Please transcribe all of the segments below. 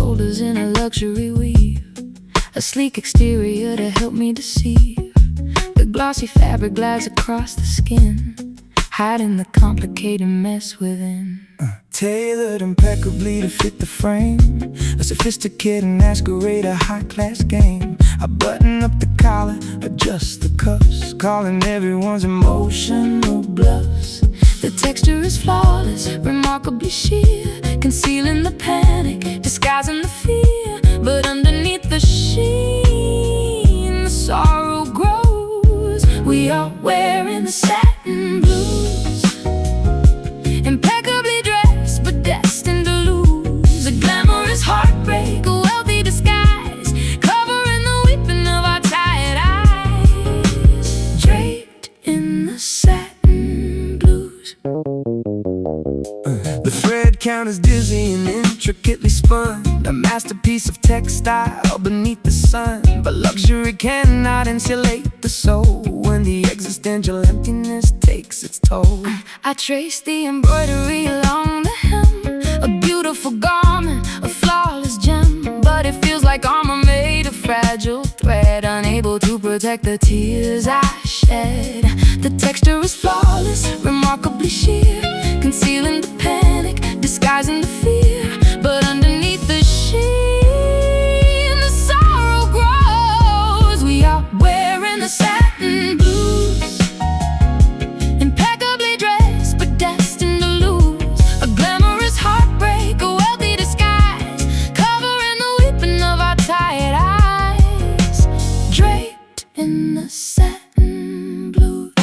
shoulders in a luxury weave, a sleek exterior to help me deceive. The glossy fabric glides across the skin, hiding the complicated mess within. Tailored impeccably to fit the frame, a sophisticated masquerade, a high-class game. I button up the collar, adjust the cuffs, calling everyone's emotional bluffs. The texture is flawless, remarkably sheer, concealing the panic, disguising the fear. But underneath the sheen, the sorrow grows. We are wearing the satin blues, impeccably dressed but destined to lose. A glamorous heartbreak, a wealthy disguise, covering the weeping of our tired eyes. Draped in the satin blues. The thread count is dizzy and intricately spun, a masterpiece of textile beneath the sun. But luxury cannot insulate the soul when the existential emptiness takes its toll. I trace the embroidery along the hem, a beautiful garment, a flawless gem. But it feels like armor made of fragile thread, unable to protect the tears I shed. The texture is flawless, remarkably sheer, concealing the panic, disguising the fear. But underneath the sheen, the sorrow grows. We are wearing the satin blues, impeccably dressed but destined to lose. A glamorous heartbreak, a wealthy disguise, covering the weeping of our tired eyes. Draped in the satin blues.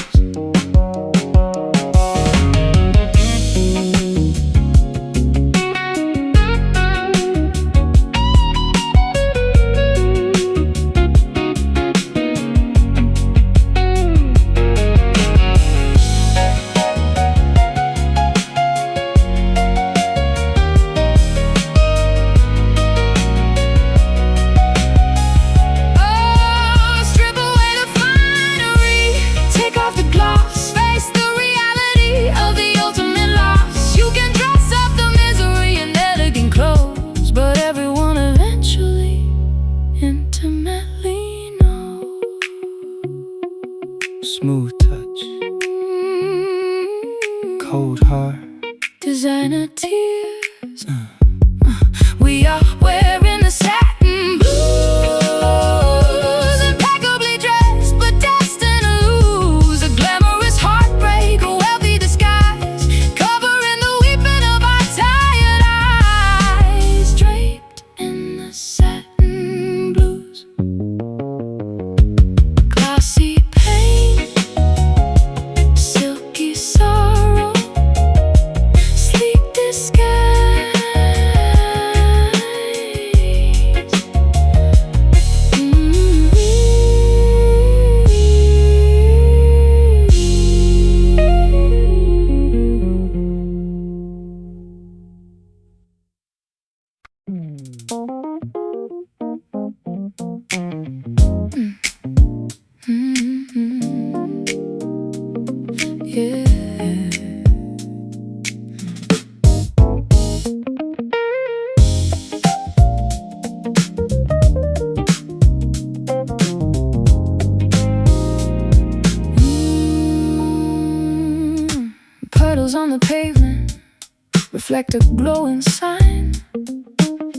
Smooth touch, cold heart, designer tears. We are wearing the satin blues, impeccably dressed but destined to lose. A glamorous heartbreak, a wealthy disguise, covering the weeping of our tired eyes. Draped in the satin blues. Glossy pain, silky sorrow, sleek disguise. Yeah. Puddles on the pavement reflect a glowing sign.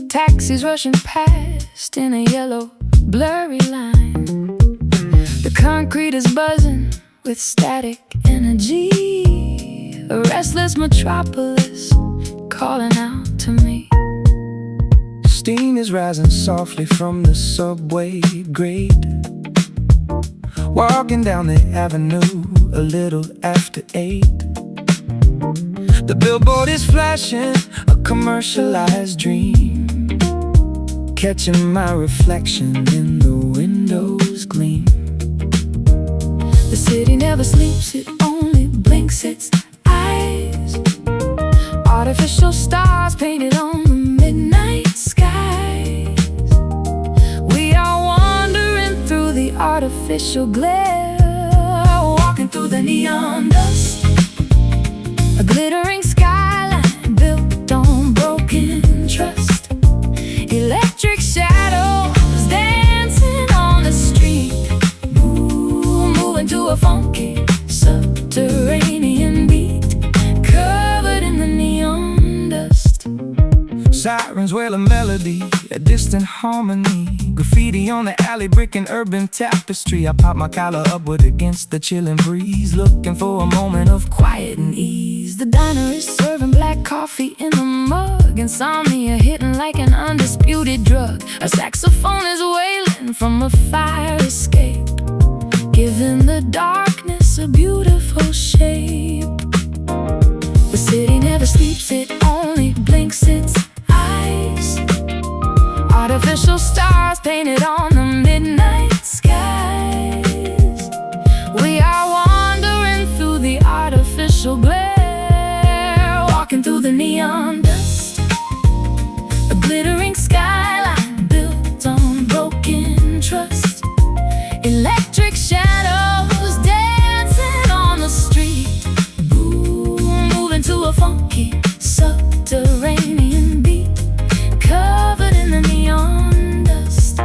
Taxis rushing past in a yellow, blurry line. The concrete is buzzing with static energy, a restless metropolis calling out to me. steam is rising softly from the subway grate. Walking down the avenue a little after 8. The billboard is flashing a commercialized dream, catching my reflection in the window's gleam. The city never sleeps, it only blinks its eyes. Artificial stars painted on the midnight skies. We are wandering through the artificial glare, walking through the neon dust. A glittering skyline built on broken trust. Electric shadows dancing on the street, moving to a funky subterranean beat, covered in the neon dust. Sirens wail a melody, a distant harmony. Graffiti on the alley, brick and urban tapestry. I pop my collar upward against the chilling breeze, looking for a moment of quiet and ease. The diner is serving black coffee in a mug, insomnia hitting like an undisputed drug. A saxophone is wailing from a fire escape, giving the darkness a beautiful shape. The city never sleeps, it only blinks its eyes. Artificial stars painted on the midnight skies. We are wandering through the artificial glare, walking through the neon dust. A glittering skyline built on broken trust. Electric shadows dancing on the street, moving to a funky subterranean beat, covered in the neon dust.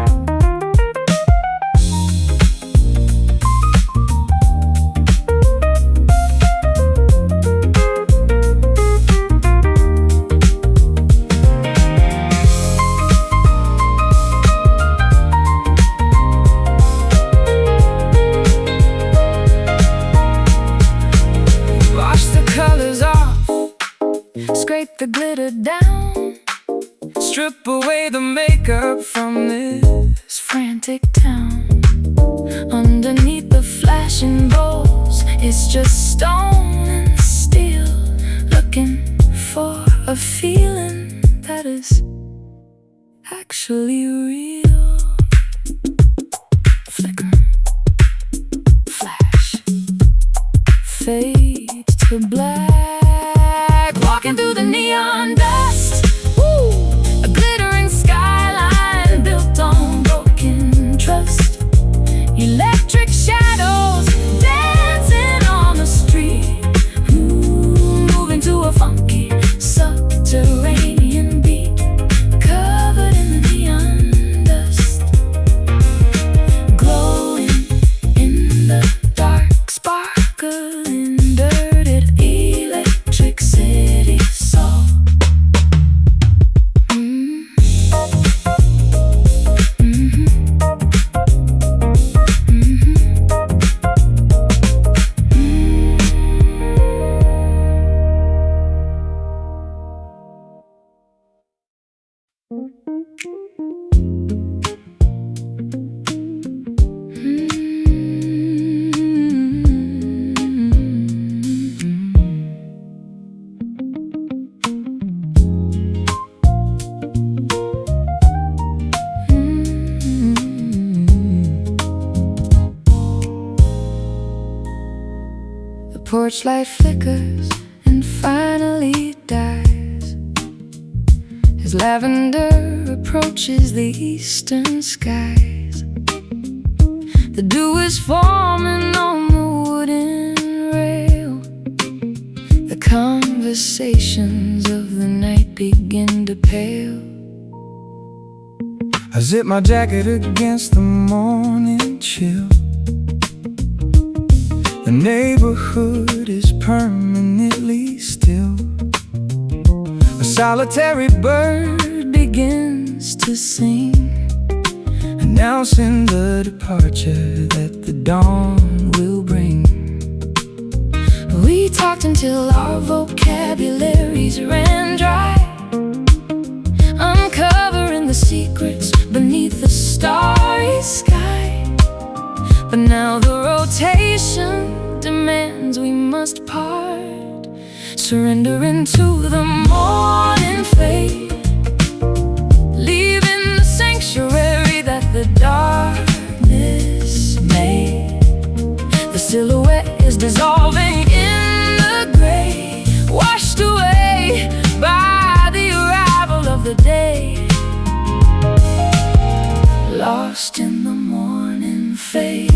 Wash the colors off, Scrape the glitter down, strip away the makeup from this frantic town. Underneath the flashing bowls, it's just stone and steel, looking for a feeling that is actually real. Flicker, flash, fade to black, walking through the neon dust. A glittering skyline built on broken trust. Electric shadows dancing on the street, moving to a funky subterranean beat, covered in the neon dust. Glowing in the dark, sparkling dirted electric city soul. The porch light flickers and finally dies as lavender approaches the eastern skies. The dew is forming on the wooden rail. The conversations of the night begin to pale. I zip my jacket against the morning chill. The neighborhood is permanently still. A solitary bird begins to sing, announcing the departure that the dawn will bring. We talked until our vocabularies ran dry, uncovering the secrets beneath the starry sky. But now the rotation demands we must part, surrendering to the morning fade, leaving the sanctuary that the darkness made. The silhouette is dissolving in the gray, washed away by the arrival of the day, lost in the morning fade.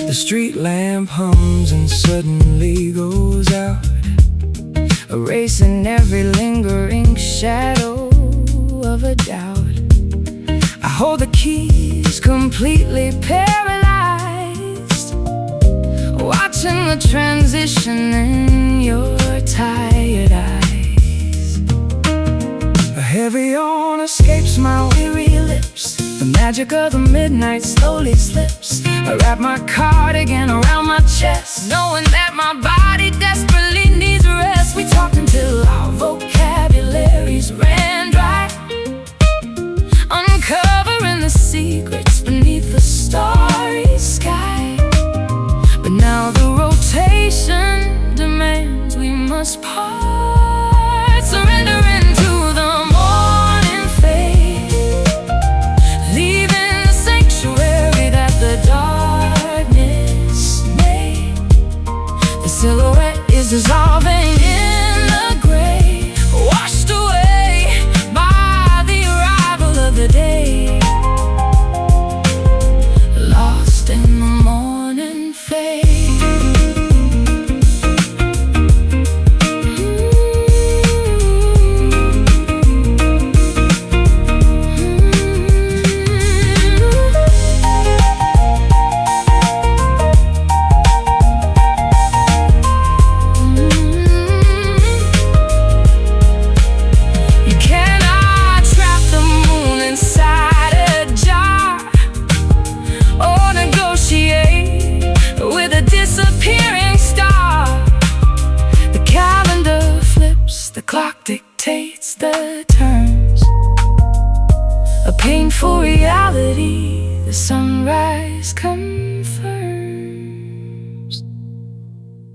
The street lamp hums and suddenly goes out. erasing every lingering shadow of a doubt. I hold the keys completely paralyzed, watching the transition in your tired eyes. Heavy on escapes my weary lips. The magic of the midnight slowly slips. I wrap my cardigan around my chest, knowing that my body desperately needs rest. We talked until our vocabularies ran dry, uncovering the secrets beneath the starry sky. But now the rotation demands we must part, surrendering to the morning fade, leaving the sanctuary that the darkness made. The silhouette is dissolving in the gray, washed away by the arrival of the day, lost in the morning fade. The clock dictates the turns, a painful reality the sunrise confirms.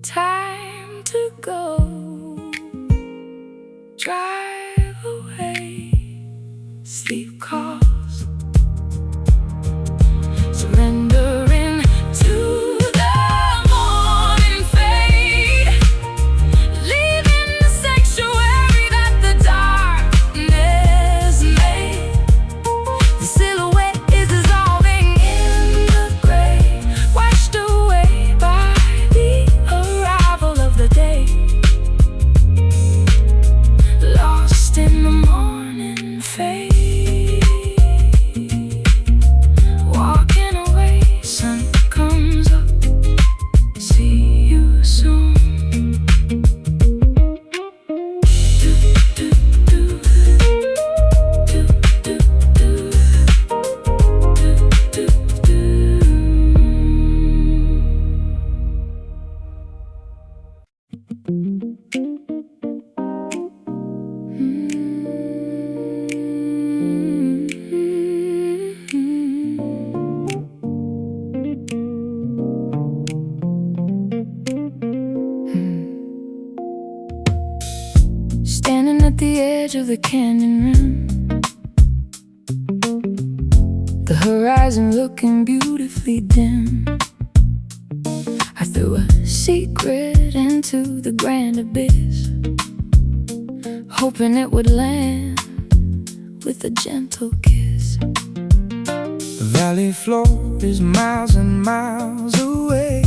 Time to go, drive away, sleep calls, surrendering to standing at the edge of the canyon rim, the horizon looking beautifully dim. I threw a secret into the grand abyss, hoping it would land with a gentle kiss. The valley floor is miles and miles away,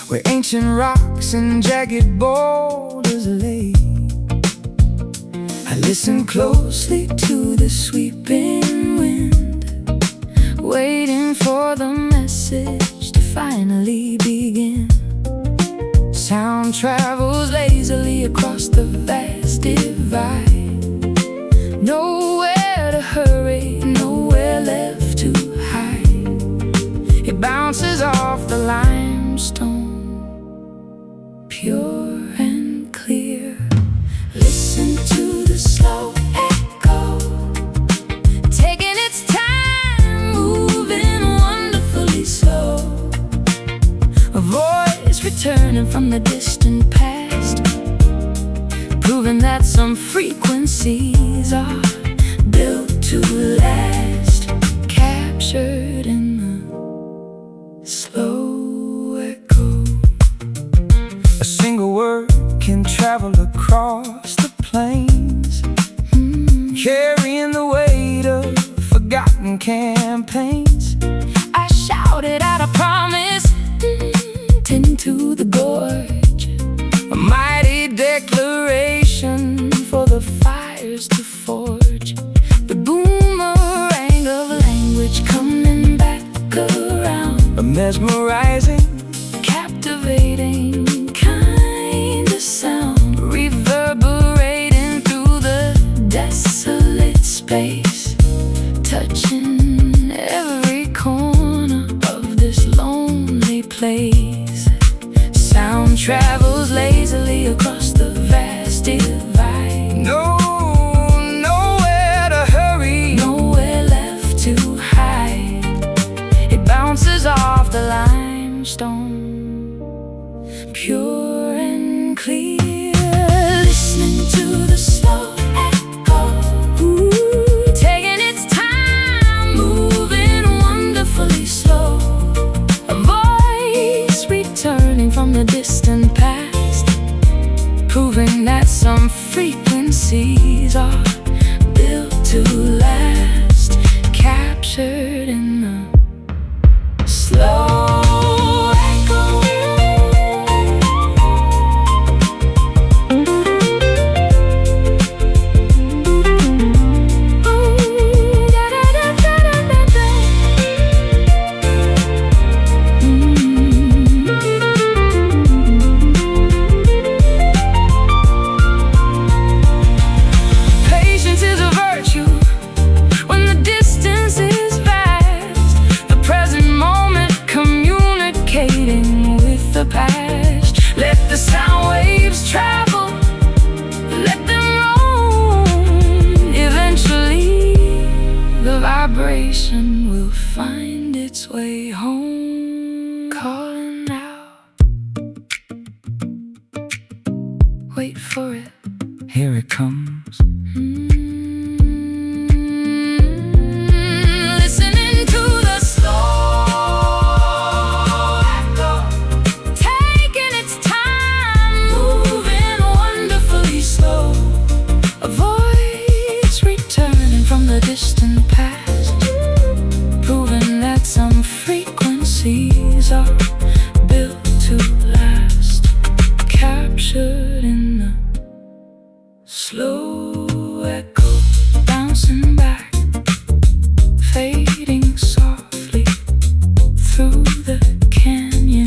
where ancient rocks and jagged boulders lay. I listen closely to the sweeping wind, waiting for the message to finally begin. Sound travels lazily across the vast divide, nowhere to hurry, nowhere left to hide. It bounces off the limestone, pure and clear. Listen to the slow echo, taking its time, moving wonderfully slow. A voice returning from the distant past, proving that some frequencies are built to last, captured in the slow echo. A single word can travel across the plains, carrying the weight of forgotten campaigns. I shouted out a promise into the gorge, a mighty years to forge. The boomerang of language coming back around. A mesmerizing, captivating kind of sound, reverberating through the desolate space, touching every corner of this lonely place. Sound travels lazily across the vast divide. Nowhere to hurry, nowhere left to hide. It bounces off the limestone, pure and clear, listening to the slow echo, taking its time, moving wonderfully slow. A voice returning from the distant past, proving that some frequencies are built to last, captured in the slow echo. Patience is a virtue when the distance is vast, the present moment communicating with the past. Let the sound waves travel, let them roam. Eventually the vibration will find its way home, calling out. Wait for it, here it comes. listening to the slow echo, taking its time, moving wonderfully slow. A voice returning from the distant past, proving that some frequencies are built to last, captured in the slow echo, bouncing back, fading softly through the canyon.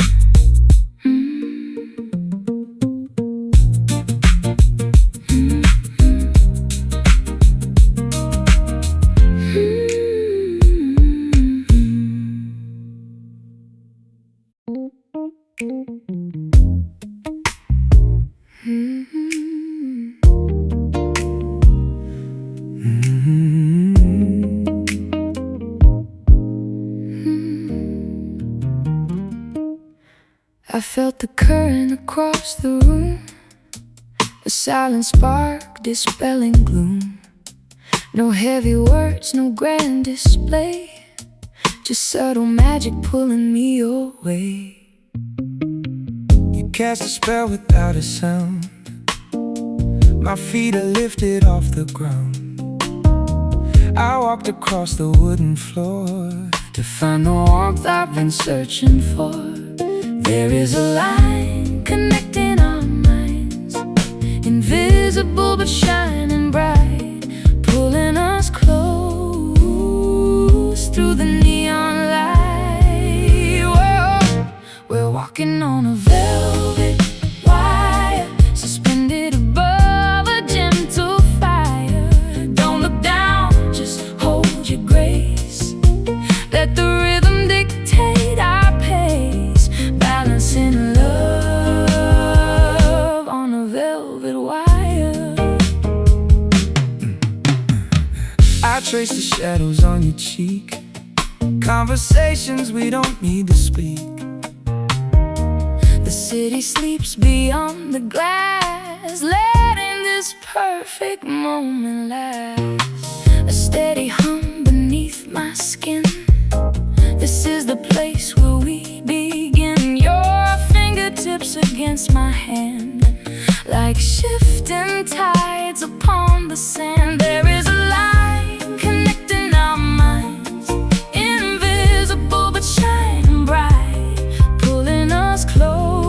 I felt the current across the room, a silent spark dispelling gloom. No heavy words, no grand display, just subtle magic pulling me away. You cast a spell without a sound. My feet are lifted off the ground. I walked across the wooden floor To find the warmth I've been searching for. There is a line connecting our minds, invisible but shining bright, pulling us close through the neon light. Whoa, we're walking on a velvet wire, suspended above a gentle fire. Don't look down, just hold your grace. Let the rhythm dictate our pace, balancing love on a velvet wire. I trace the shadows on your cheek, conversations we don't need to speak. The city sleeps beyond the glass, letting this perfect moment last. A steady hum beneath my skin. This is the place where we begin. Your fingertips against my hand, like shifting tides upon the sand. There is a line connecting our minds, invisible but shining bright, pulling us close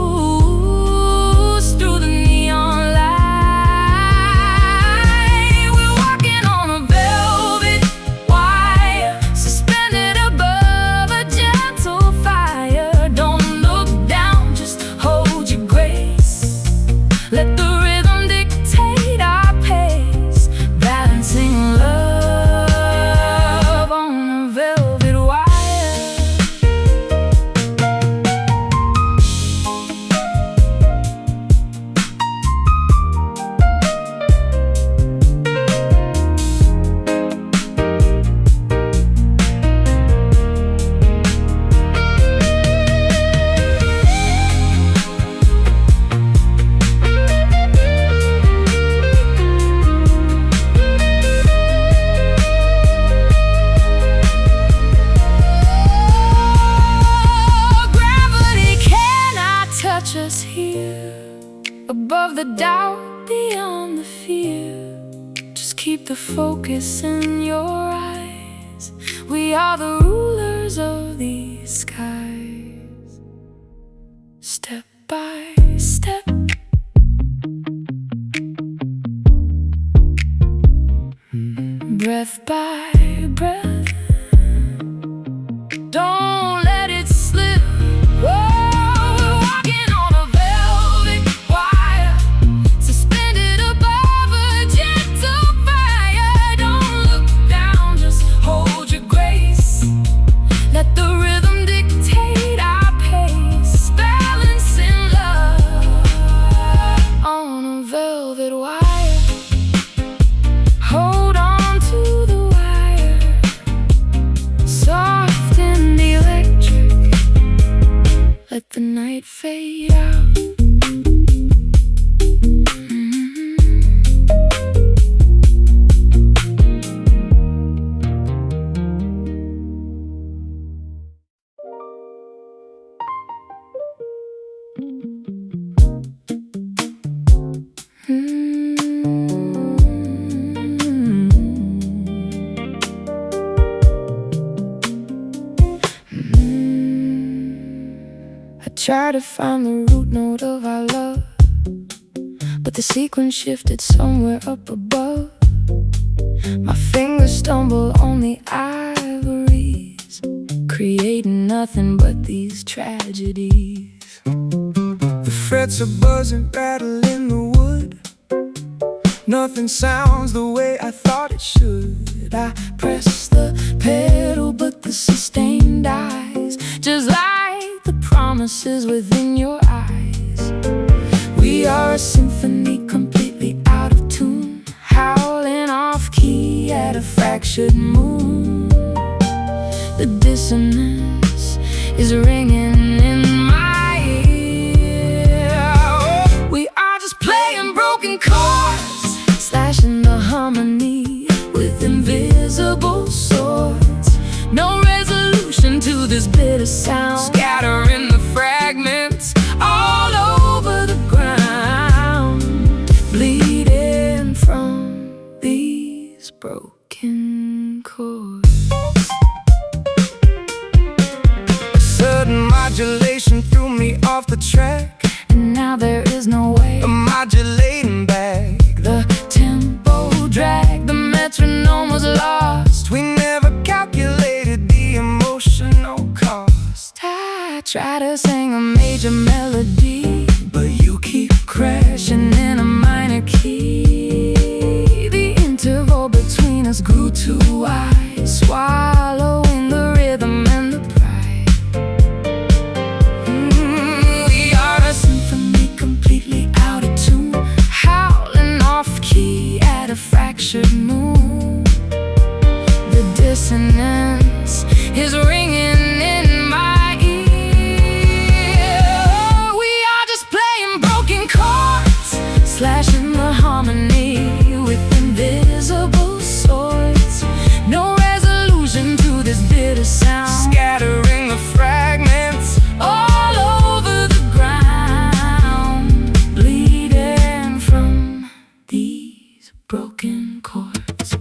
through the neon light. We're keep the focus in your eyes. We are the rulers of these skies. Step by step, breath by breath, don't let it slip. Oh, we're walking on a velvet wire, suspended above a gentle fire. Don't look down, just hold your grace. Let the rhythm dictate our pace, balancing love on a velvet wire. Hold on to the wire, soft and electric. Let the night fade out. I try to find the root note of our love, but the sequence shifted somewhere up above. My fingers stumble on the ivories, creating nothing but these tragedies. The frets are buzzing, rattling the wood. Nothing sounds the way I thought it should. I press the pedal, but the sustain dies, just like the promises within your eyes. We are a symphony completely out of tune, howling off key at a fractured moon. The dissonance is ringing in my ear. We are just playing broken chords, slashing the harmony with invisible swords. No resolution to this bitter sound, scattering the fragments all over the ground, bleeding from these broken chords. A sudden modulation threw me off the track, and now there is no way a modulating back. the tempo dragged, the metronome was lost. We never calculated the emotional cost. I try to sing a major melody, but you keep crashing in a minor key. The interval between us grew too wide, swallowing the rhythm and the pride. We are a symphony completely out of tune, howling off key at a fractured moon. The dissonance is ringing in my ear. We are just playing broken chords, slashing the harmony with invisible swords. No resolution to this bitter sound, Scattering the fragments all over the ground, bleeding from these broken chords.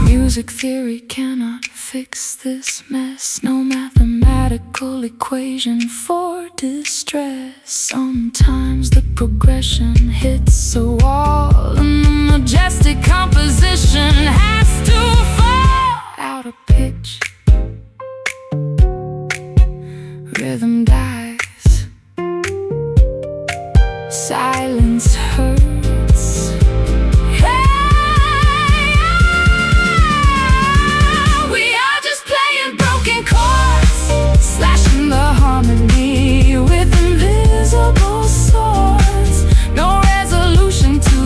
Music theory cannot fix this mess, no mathematical equation for distress. Sometimes the progression hits a wall, and the majestic composition has to fall out of pitch. Rhythm dies, silence hurts. We are just playing broken chords, slashing the harmony with invisible swords. No resolution to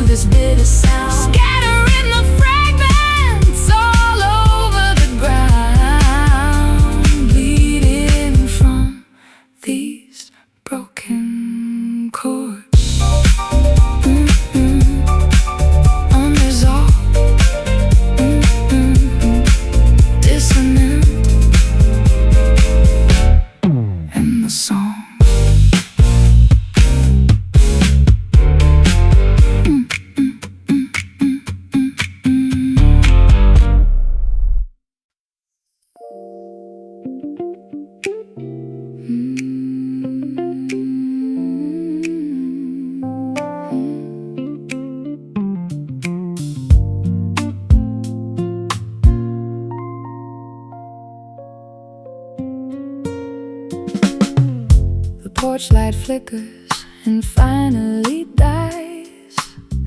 torchlight flickers and finally dies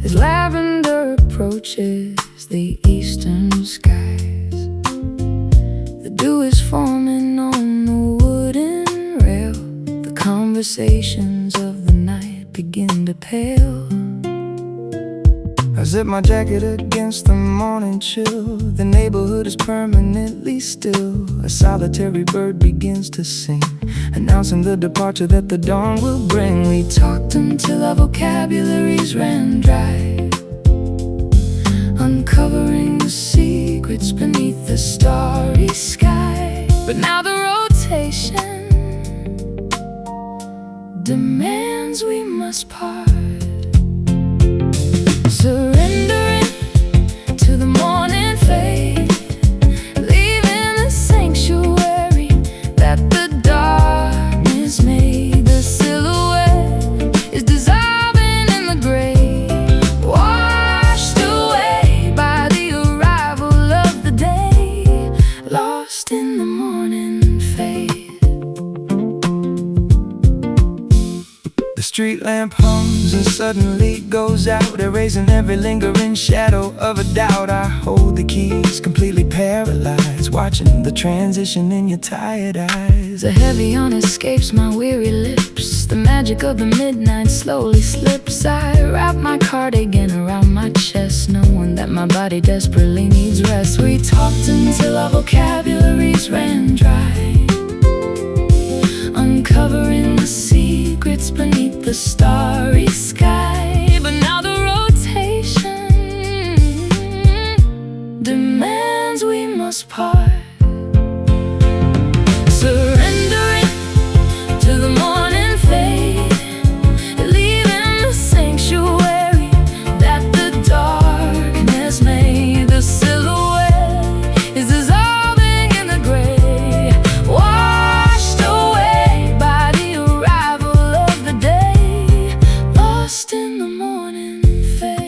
as lavender approaches the eastern skies. The dew is forming on the wooden rail. The conversations of the night begin to pale. I zip my jacket against the morning chill. The neighborhood is permanently still. A solitary bird begins to sing, announcing the departure that the dawn will bring. We talked until our vocabularies ran dry, uncovering the secrets beneath the starry sky. But now the rotation demands we must part, surrendering to the morning fade, leaving the sanctuary that the darkness made. The silhouette is dissolving in the gray, washed away by the arrival of the day, lost in the morning fade. The street lamp hums and suddenly goes out, erasing every lingering shadow of a doubt. I hold the keys, completely paralyzed, watching the transition in your tired eyes. A heavy yawn escapes my weary lips. The magic of the midnight slowly slips. I wrap my cardigan around my chest, knowing that my body desperately needs rest. We talked until our vocabularies ran dry, uncovering the secrets beneath the starry sky. But now the rotation demands we must part, surrendering to the morning fade, leaving the sanctuary that the darkness made. The silhouette is dissolving in the gray, washed away by the arrival of the day, lost in the morning fade.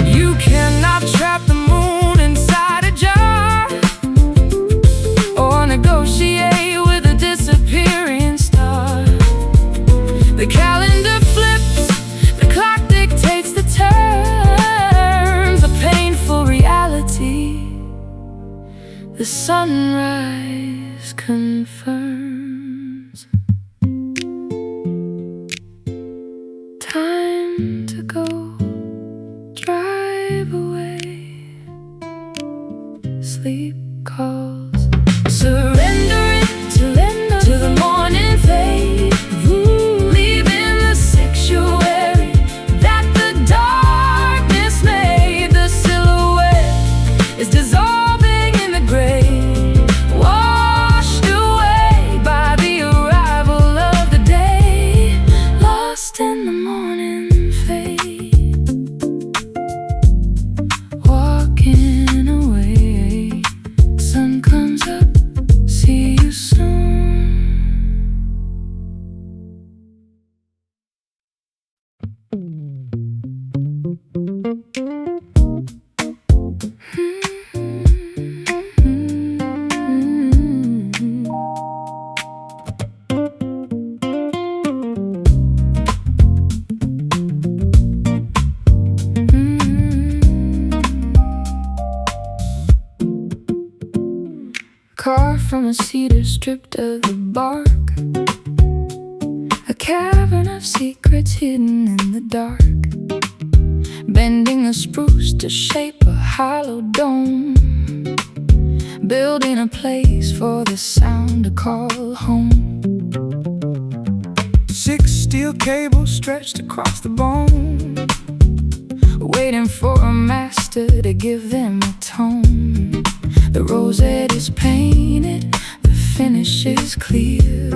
You cannot trap the moon inside a jar, or negotiate with a disappearing star. The calendar flips, the clock dictates the terms, a painful reality. The sunrise confirms. Time to go, drive away. Sleep calls, surrendering to the morning fade, leaving the sanctuary that the darkness made. The silhouette is dissolving in the gray, washed away by the arrival of the day, lost in the morning fade. Walking away, sun comes up, see you soon. Carved from a cedar stripped of the bark, a cavern of secrets hidden in the dark, bending the spruce to shape a hollow dome, building a place for the sound to call home. 6 steel cables stretched across the bone, waiting for a master to give them a tone. The rosette is painted, the finish is clear,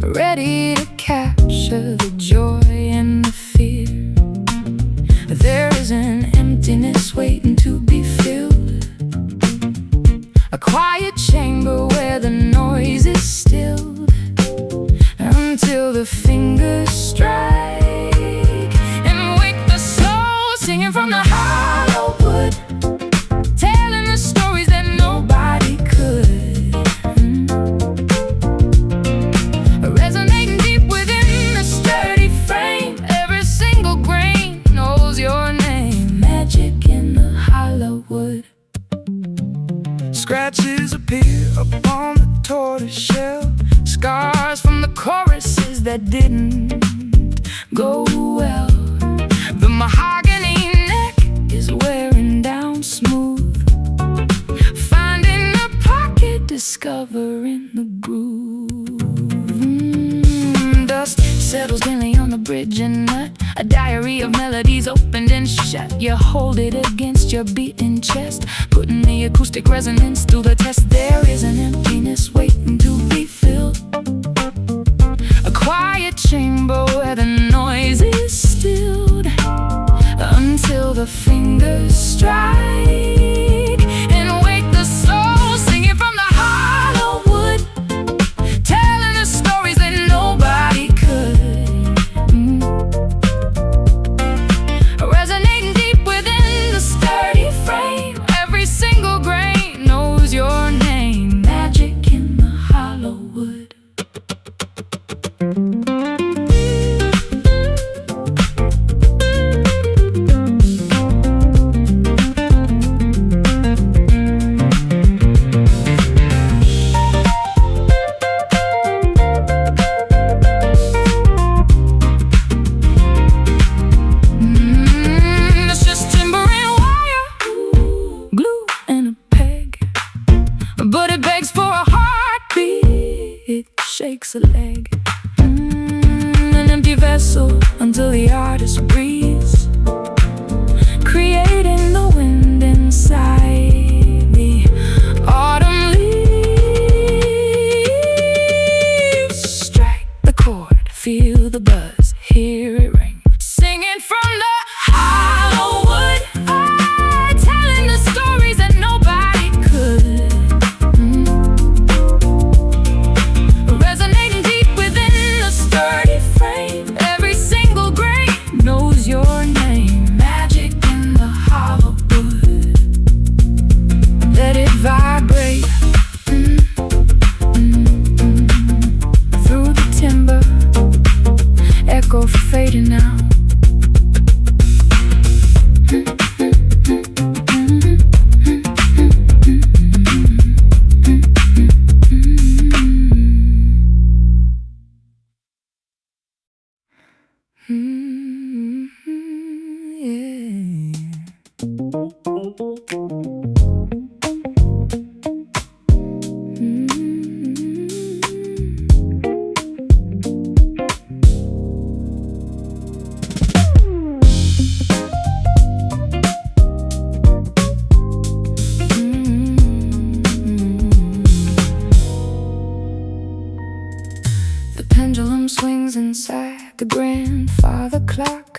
ready to capture the joy and the fear. There is an emptiness waiting to be filled. A quiet chamber where the noise is stilled until the fingers strike and wake the soul singing from the hollow wood, telling the stories that nobody could. Resonating deep within the sturdy frame, every single grain knows your name. Magic in the hollow wood. Scratches appear upon the tortoise shell, scars from the choruses that didn't go well. The mahogany neck is wearing down smooth, finding a pocket, discovering the groove. Dust settles gently on the bridge and nut, a diary of melodies opened and shut. You hold it against your beating chest, putting the acoustic resonance to the test. There is an emptiness waiting to be filled, a quiet chamber where the noise is stilled until the fingers strike and wake the soul singing from the hollow wood, telling the stories that nobody could. Resonating deep within the sturdy frame, every single grain knows your name. Magic in the hollow wood. It's just timber and wire, glue and a peg, but it begs for a heartbeat, it shakes a leg. An empty vessel until the artist breathes, creating the wind inside. The autumn leaves strike the chord, feel the buzz, hear it ring, singing from the hollow wood, telling the stories that nobody could. Resonating deep within the sturdy frame, every single grain knows your name. Magic in the hollow wood. Let it vibrate through the timber, echo fading out. The pendulum swings inside the grandfather clock,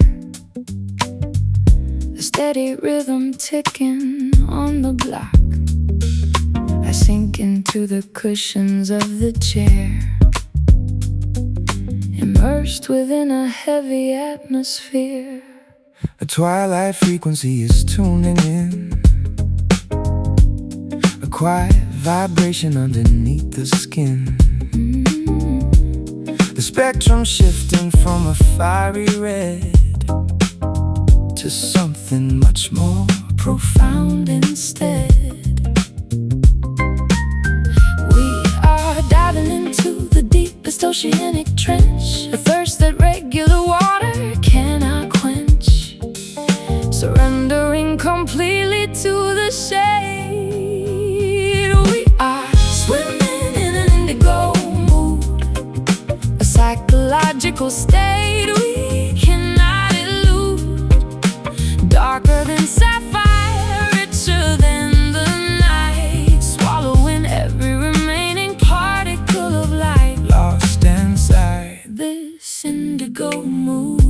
a steady rhythm ticking on the block. I sink into the cushions of the chair, immersed within a heavy atmosphere. A twilight frequency is tuning in, a quiet vibration underneath the skin. The spectrum shifting from a fiery red to something much more Profound instead. We are diving into the deepest oceanic trench, a thirst that regular water cannot quench, surrendering completely to the shade. We are swimming in an indigo mood, a psychological state we cannot elude, darker than sapphire, richer than the night, swallowing every remaining particle of light, lost inside this indigo mood.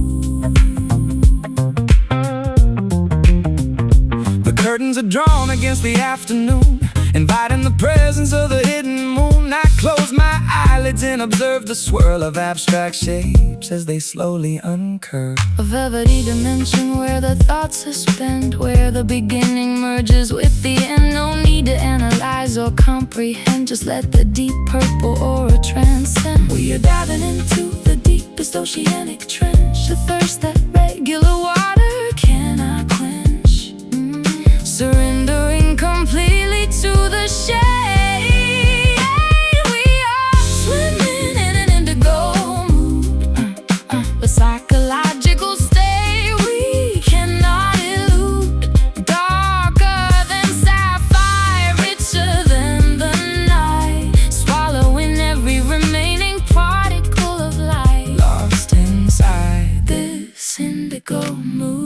against the afternoon, inviting the presence of the hidden moon. I close my eyelids and observe the swirl of abstract shapes as they slowly uncurve. A velvety dimension where the thoughts suspend, where the beginning merges with the end. No need to analyze or comprehend, just let the deep purple aura transcend. We are diving into the deepest oceanic trench, a thirst that regular water cannot quench. Surrendering completely to the shade. We are swimming in an indigo mood, a psychological state we cannot elude. Darker than sapphire, richer than the night, swallowing every remaining particle of light, Lost inside this indigo mood.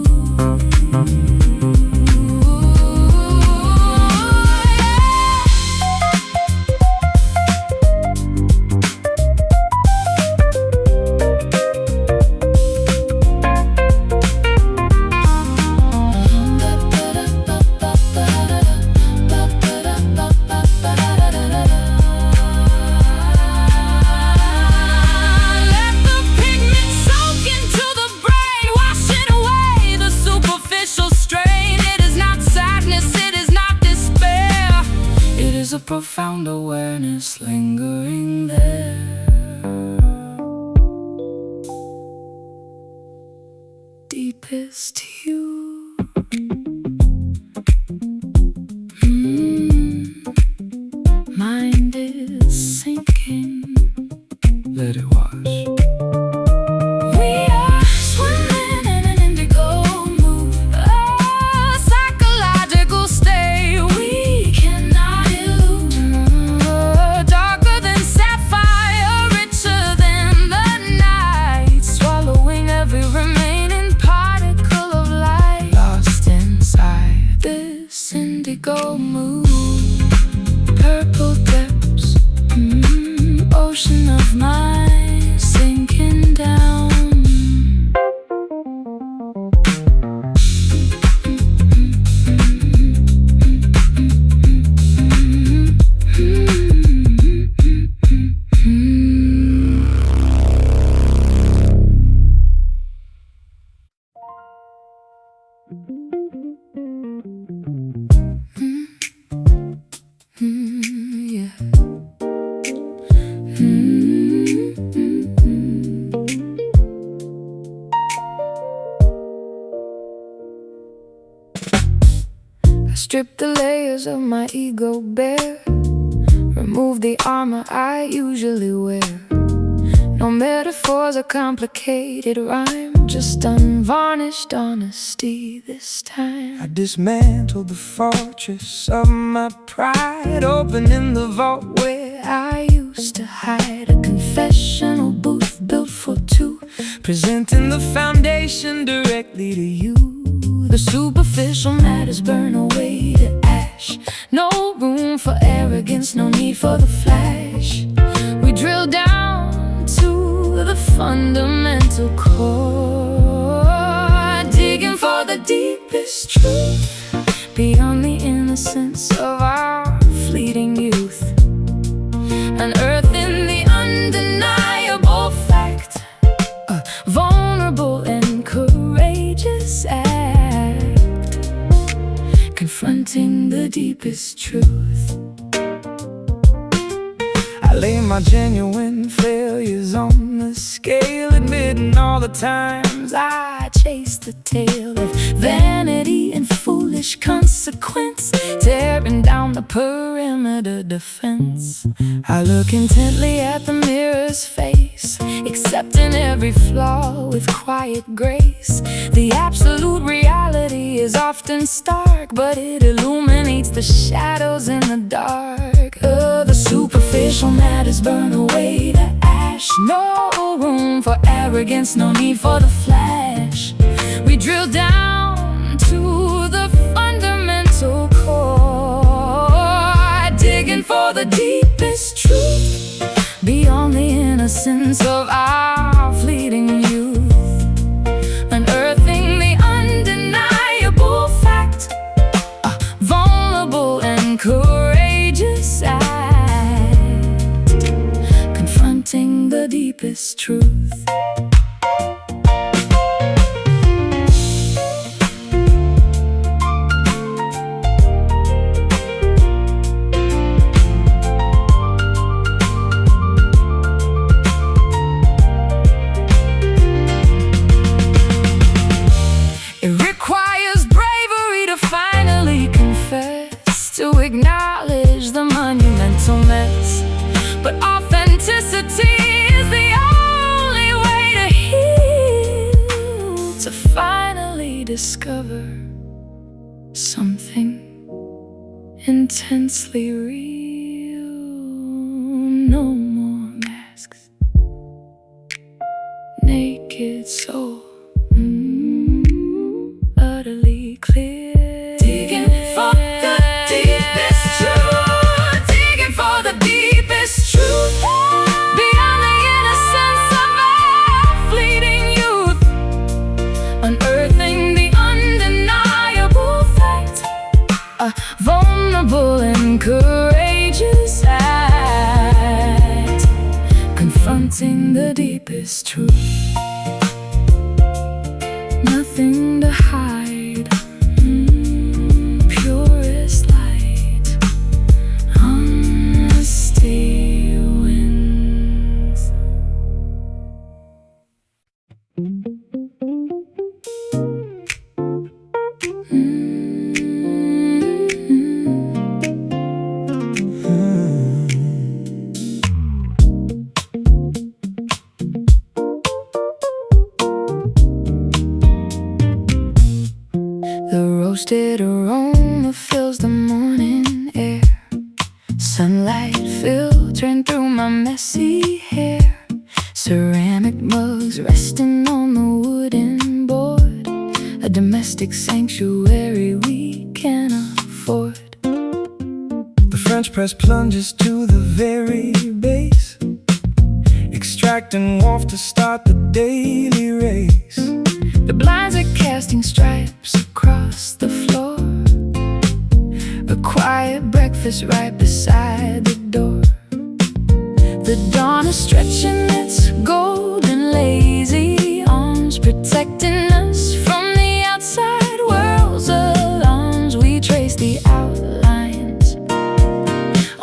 A profound awareness lingering there. Deepest hue. Mind is sinking. Let it wash. We are swimming in an indigo mood, a psychological state we cannot elude. Darker than sapphire, richer than the night, swallowing every remaining particle of light. Lost inside This indigo mood, purple depths, ocean of mind sinking down. Yeah. I strip the layers of my ego bare, remove the armor I usually wear. No metaphors or complicated rhyme, just unvarnished honesty this time. I dismantled the fortress of my pride, opening the vault where I used to hide, a confessional booth built for two, presenting the foundation directly to you. the superficial matters burn away to ash. No room for arrogance, no need for the flash. We drill down to the fundamental core, digging for the deepest truth, beyond the innocence of our fleeting youth. Unearthing the undeniable fact, a vulnerable and courageous act, confronting the deepest truth. I lay my genuine failures on the scale, admitting all the times I chased the tail of vanity and foolish consequence, tearing down the perimeter defense. I look Intently at the mirror's face, accepting every flaw with quiet grace. The absolute reality is often stark, but it illuminates the shadows in the dark. The superficial matters burn away to ash. No room for arrogance, no need for the flash. We drill down to the fundamental core, digging for the deepest truth, beyond the innocence of our fleeting youth. Unearthing the undeniable fact, a vulnerable and courageous act, confronting the deepest truth. To acknowledge the monumental mess, but authenticity is the only way to heal, to finally discover something intensely real. No more masks, naked soul, utterly clear. Digging for the deepest truth, digging for the deepest truth, beyond the innocence of our fleeting youth, unearthing the undeniable fact, a vulnerable and courageous act, confronting the deepest truth. Nothing to hide, purest light, honesty wins. The roasted aroma fills the morning air, sunlight filtering through my messy hair, ceramic mugs resting on the wooden board, a domestic sanctuary we can afford. The French press plunges to the very base, extracting warmth to start the daily race. The blinds are casting stripes across the floor, a quiet breakfast right beside the door. The dawn is stretching its golden lazy arms, protecting us from the outside world's alarms. We trace the outlines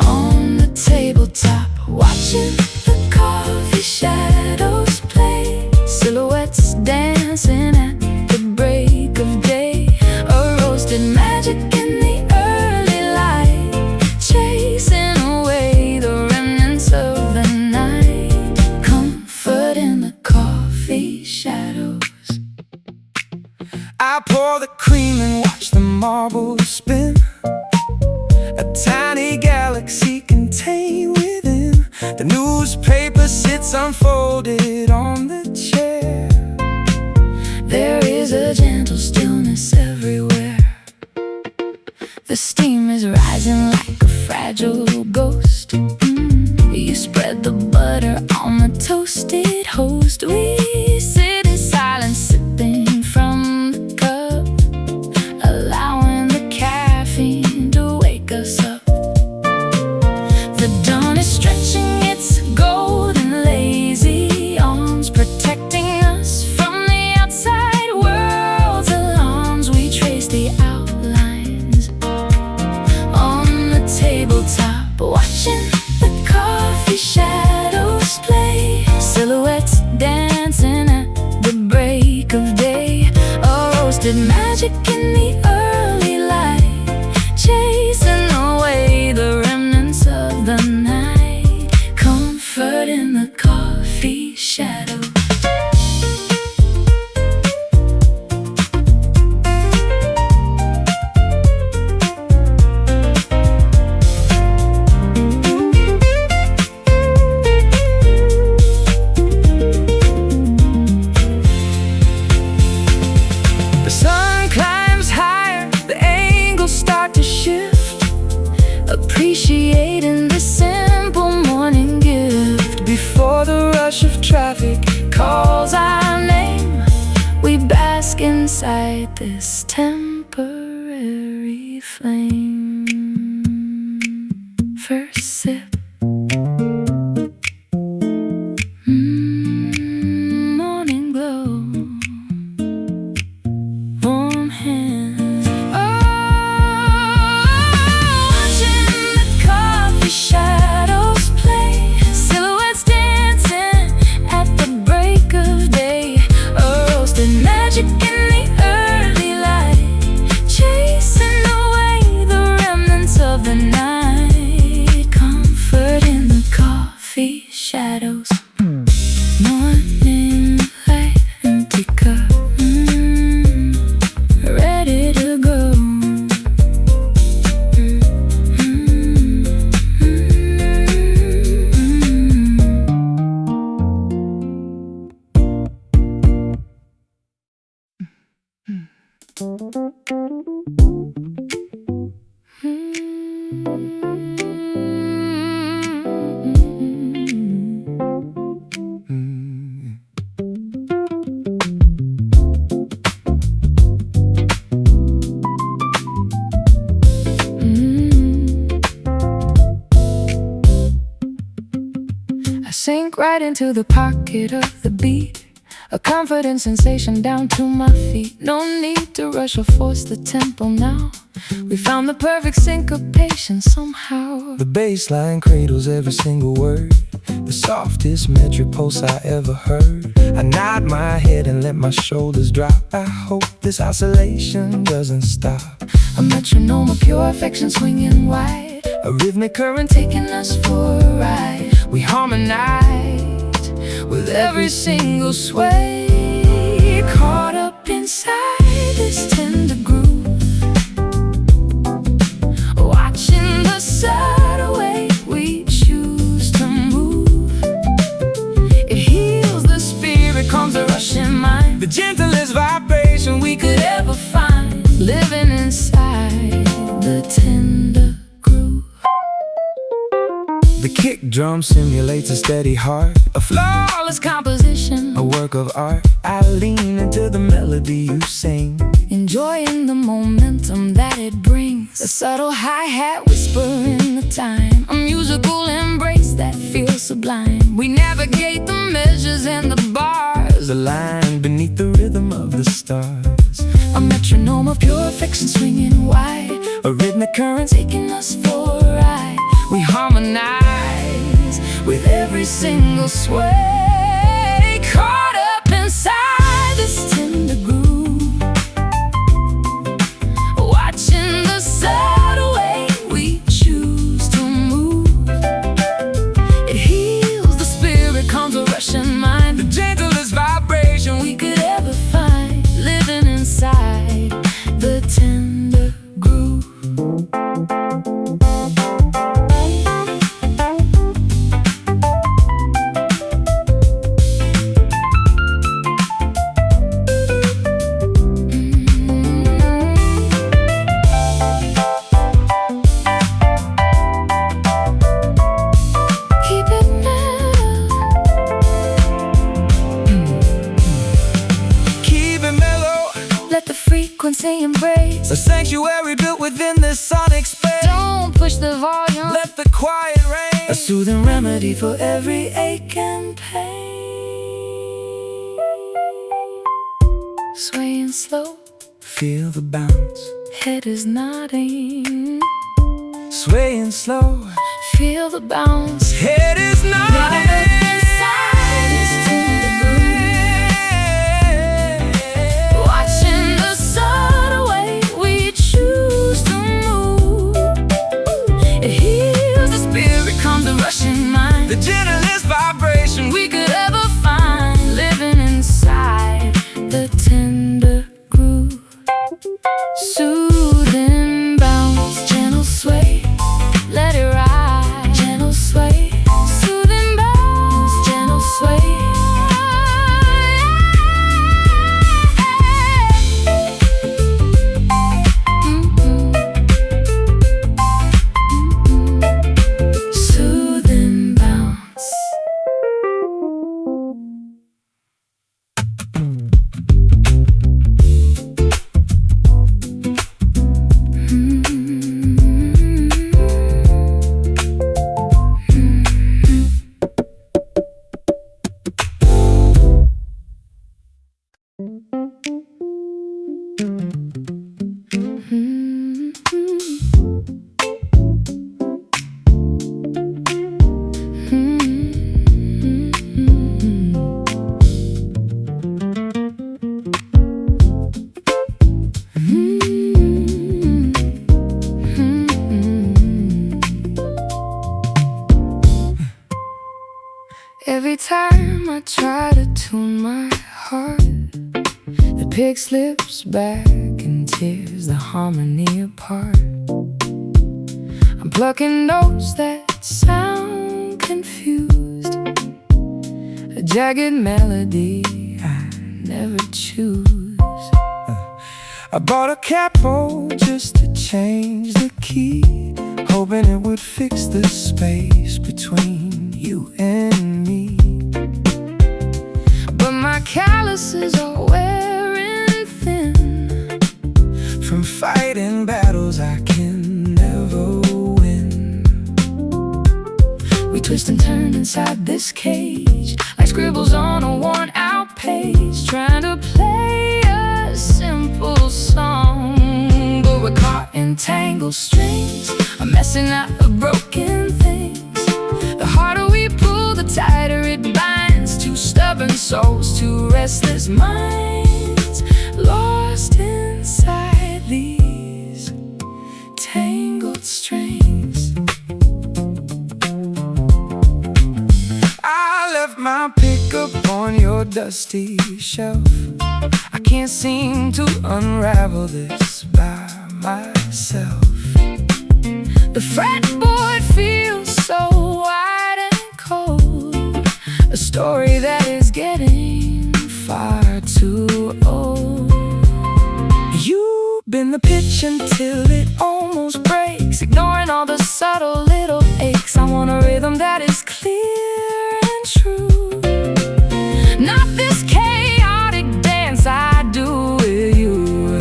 on the tabletop, watching the coffee shadows play, silhouettes dancing at the break of day. A roasted magic in the early light, chasing away the remnants of the night. Comfort in the coffee shadows. I pour the cream and watch the marbles spin, a tiny galaxy contained within. The newspaper sits unfolded on the chair. There is a gentle stillness everywhere. The steam is rising like a fragile ghost. You spread the butter on the toasted host. We sit in silence, sipping from the cup, allowing the caffeine to wake us up. The dawn is stretching its golden lazy arms, protecting us from the outside world's alarms. We trace the outlines on the tabletop, watching the coffee shadows play, silhouettes dancing at the break of day. A roasted magic in the early light, chasing away the remnants of the night. Comfort in the coffee shadows. The sun climbs higher, the angles start to shift, appreciating the simple morning gift. Before the rush of traffic calls our name, we bask inside this temporary flame. first sip. Morning glow, warm hands. Watching the coffee shadows play, silhouettes dancing at the break of day. Roasted magic in the early light, chasing away the remnants of the night. Comfort in the coffee shadows. Morning light, empty cup, ready to go. I sink right into the pocket of the beat, a confident sensation down to my feet. No need to rush or force the tempo now. We found the perfect syncopation somehow. The bass line cradles every single word, the softest metric pulse I ever heard. I nod my head and let my shoulders drop. I hope this oscillation doesn't stop. A metronome of pure affection swinging wide, A rhythmic current taking us for a ride. We harmonize with every single sway, caught up inside this tender groove, watching the subtle way we choose to move. It heals the spirit, calms the rushing mind, the gentlest vibration we could ever find, living inside the tender groove. The kick drum simulates a steady heart, a Flawless composition, a work of art. I lean into the melody you sing, enjoying the momentum that it brings. A subtle hi-hat whisper in the time, a musical embrace that feels sublime. We navigate the measures and the bars, the line beneath the rhythm of the stars. a metronome of pure affection swinging wide, A rhythmic current taking us for a ride. We harmonize with every single sway, caught up inside this tender groove, watching the subtle way we choose to move. It heals the spirit, calms the rushing mind, the gentlest vibration we could ever find, living inside the tender groove. Keep it mellow, Keep it mellow, let the frequency embrace. a sanctuary built within this sonic space. Don't push the volume, Let the quiet reign, a soothing remedy for every ache and pain. Swaying slow, feel the bounce. head is nodding. Swaying slow, Feel the bounce, head is nodding. inside this tender groove, watching the subtle way we choose to move. It heals the spirit, calms the rushing mind, The gentlest vibration we could ever find, living inside the tender groove. Soothing bounce, gentle sway, let it ride. Gentle sway, soothing bounce. Every time I try to tune my heart, the pick slips back and tears the harmony apart. I'm plucking notes that sound confused, a jagged melody I never choose. I bought a capo just to change the key, hoping it would fix the space between you and me. But my calluses are wearing thin from fighting battles I can never win. We twist and turn inside this cage, like scribbles on a worn-out page, trying to play a simple song. But we're caught in tangled strings, I'm messing up the broken things. The harder we pull, the tighter it binds. Two stubborn souls, two restless minds, lost inside these tangled strings. I left my pickup on your dusty shelf. I can't seem to unravel this by myself. The fretboard feels so wide and cold, a story that is getting far too old. You've been the pitch until it almost breaks, Ignoring all the subtle little aches. I want a rhythm that is clear and true, not this chaotic dance I do with you.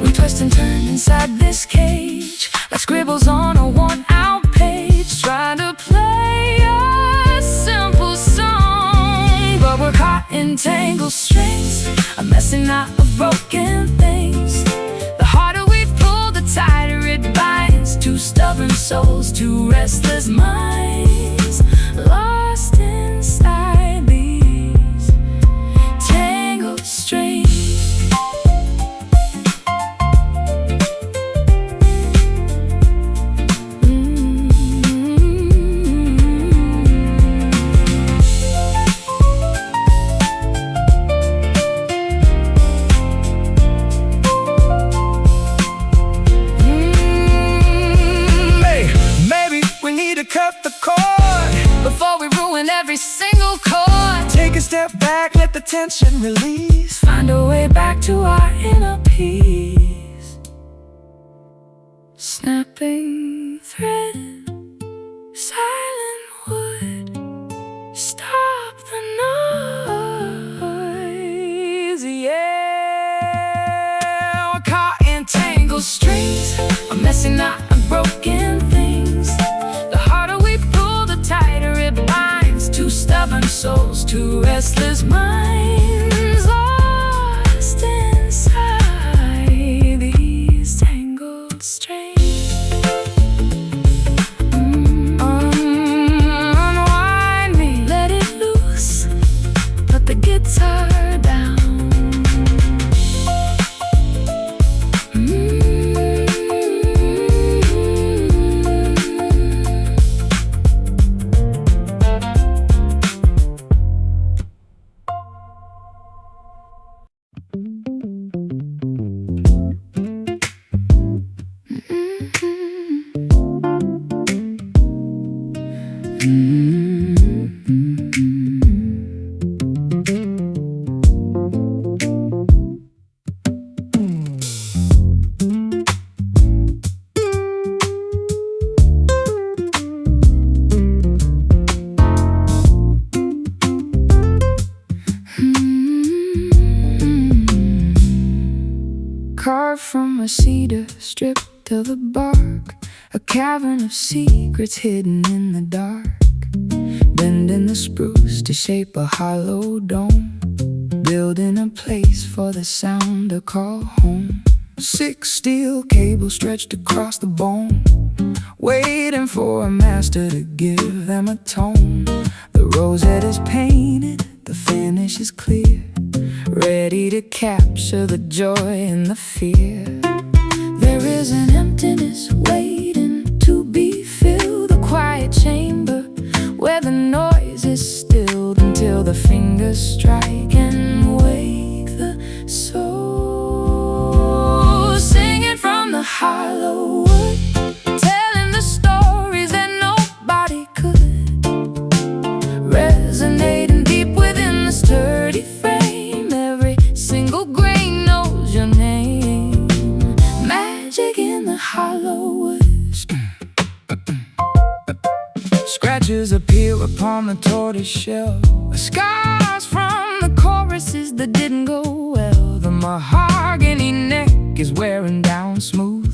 We twist and turn inside this cage, like scribbles on a worn-out page, trying to play a simple song. But we're caught in tangled strings, a messing knot of broken things. The harder we pull, the tighter it binds. Two stubborn souls, two restless minds, lost inside these tangled strings. Cut the cord before we ruin every single chord. Take a step back, let the tension release, find a way back to our inner peace. Snapping thread, silent wood, stop the noise. yeah. We're caught in tangled strings, a messy knot of broken things. The harder we pull, the tighter it binds. Two stubborn souls, two restless minds, lost inside these tangled strings. Unwind me, let it loose, put the guitar down. Carved from a cedar, stripped of the bark, a cavern of secrets hidden in the dark. Bending the spruce to shape a hollow dome, building a place for the sound to call home. 6 steel cables stretched across the bone, waiting for a master to give them a tone. The rosette is painted, the finish is clear, ready to capture the joy and the fear. There is an emptiness waiting to be filled, a quiet chamber where the noise scratches appear upon the tortoise shell, scars from the choruses that didn't go well. The mahogany neck is wearing down smooth,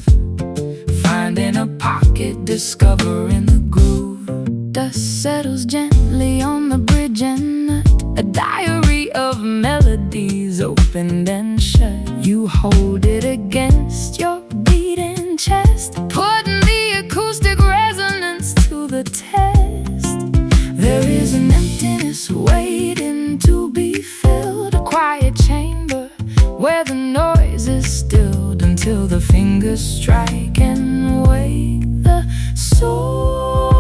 finding a pocket, discovering the groove. Dust settles gently on the bridge and a diary of melodies opened and shut. You hold it against your beating chest, putting the acoustic resonance to the test. There is an emptiness waiting to be filled, a quiet chamber where the noise is stilled until the fingers strike and wake the soul,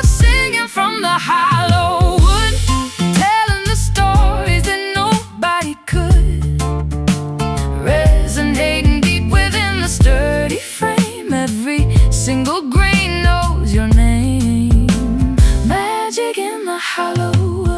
singing from the hollow wood, telling the stories that nobody could, resonating deep within the sturdy frame. Every single grain knows your name. Magic in the hollow wood.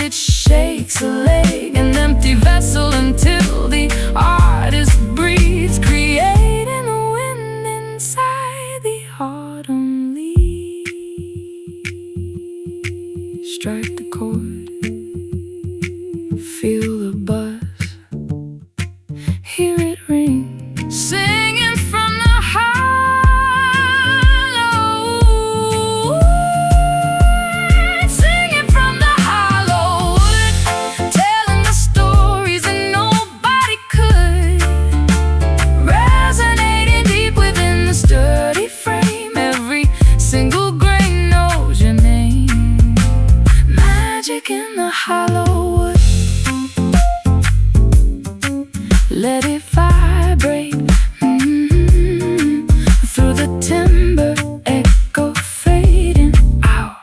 Shakes a leg, an empty vessel until the artist breathes, creating a wind inside the autumn leaves. Strike the chord, feel the buzz, hear it ring, singing from the in the hollow wood. Let it vibrate through the timber, echo fading out.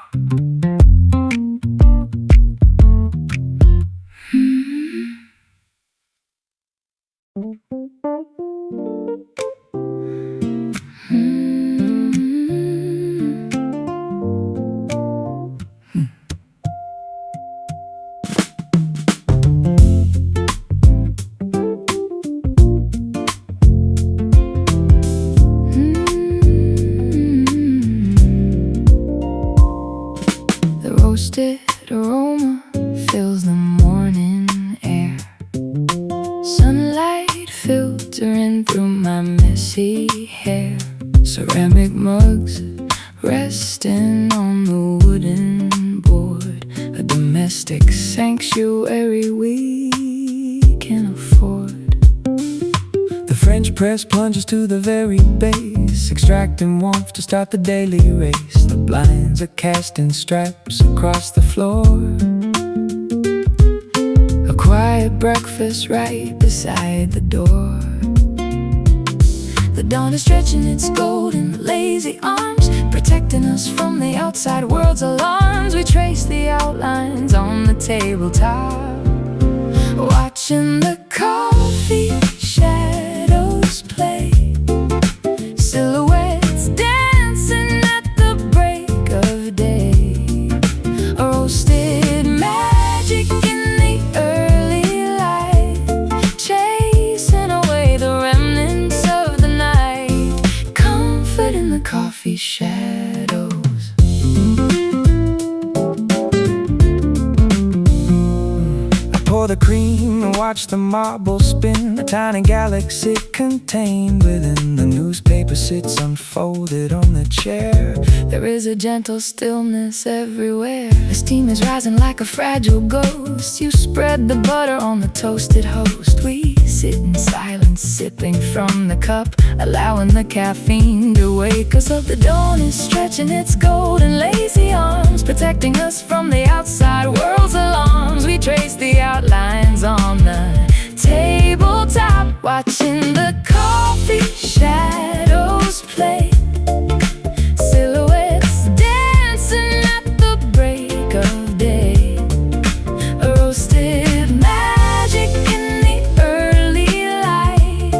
Roasted aroma fills the morning air, sunlight filtering through my messy hair. Ceramic mugs resting on the wooden board, a domestic sanctuary we can afford. The French press plunges to the very base, extracting warmth to start the daily race. The blinds are casting straps across the floor, a quiet breakfast right beside the door. The dawn is stretching its golden lazy arms, protecting us from the outside world's alarms. We trace the outlines on the tabletop, watching the coffee shadows play, silhouettes dancing at the break of day. A roasted magic in the early light, chasing away the remnants of the night. Comfort in the coffee shadows. Pour the cream and watch the marble spin, a tiny galaxy contained within. The newspaper sits unfolded on the chair. There is a gentle stillness everywhere. The steam is rising like a fragile ghost. You spread the butter on the toasted host. We sit in silence, sipping from the cup, allowing the caffeine to wake us up. The dawn is stretching its golden lazy arms, protecting us from the outside world's alarms. We trace the outlines on the tabletop, watching the coffee shadows play, silhouettes dancing at the break of day. A roasted magic in the early light,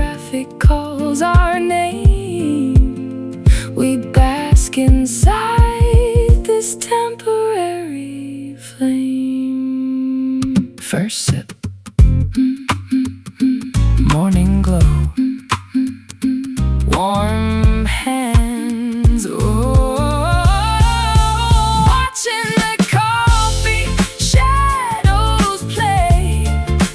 traffic calls our name. We bask inside this temporary flame. First sip, morning glow, Warm hands, watching the coffee shadows play,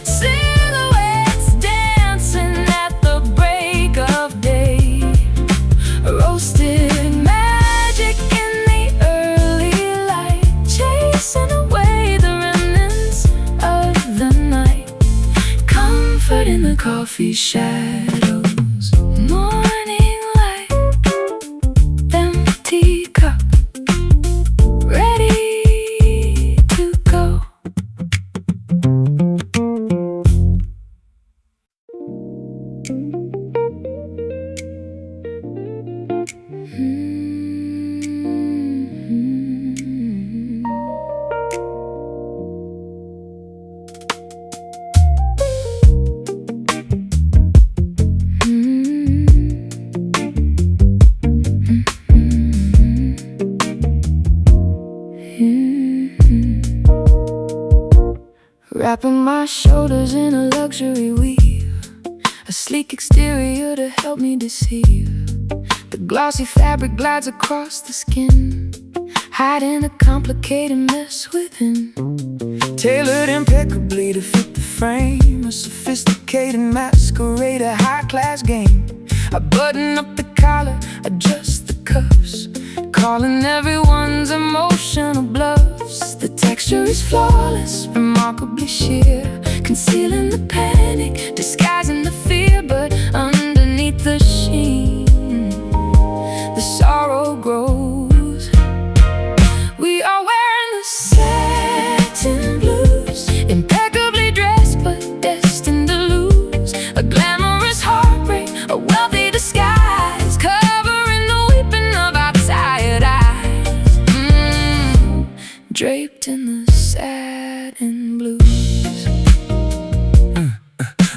silhouettes dancing at the break of day, roasted magic in the early light, chasing away the remnants of the night, comfort in the coffee shadows, morning light, empty cup, ready to go. Wrapping my shoulders in a luxury weave, a sleek exterior to help me deceive. The glossy fabric glides across the skin, hiding a complicated mess within. tailored impeccably to fit the frame, a sophisticated masquerade, a high-class game. I button up the collar, adjust the cuffs, calling everyone's emotional bluffs. The texture is flawless, remarkably sheer, concealing the panic, disguising the fear. But underneath the sheen, the sorrow grows. We are wearing the satin blues, impeccably dressed but destined to lose. A glamorous heartbreak, a wealthy disguise, covering the weeping of our tired eyes. Draped in the satin blues.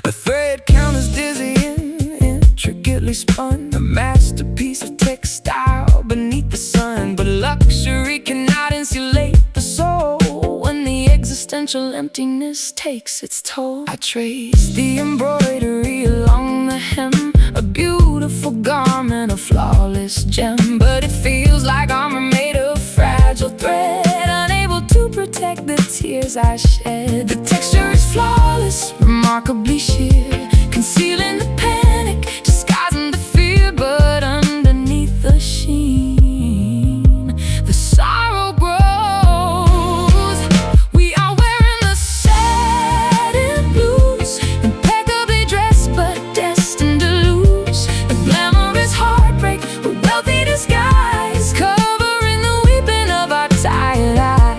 A thread count is dizzying, intricately spun, a masterpiece of textile beneath the sun. But luxury cannot insulate the soul when the existential emptiness takes its toll. I trace the embroidery along the hem, a beautiful garment, a flawless gem. But it feels like armor made of fragile thread, unable to protect the tears I shed. The texture is flawless, remarkably sheer, concealing the panic, disguising the fear. But underneath the sheen, the sorrow grows. We are wearing the satin blues, impeccably dressed but destined to lose. A glamorous heartbreak, a wealthy disguise, covering the weeping of our tired eyes.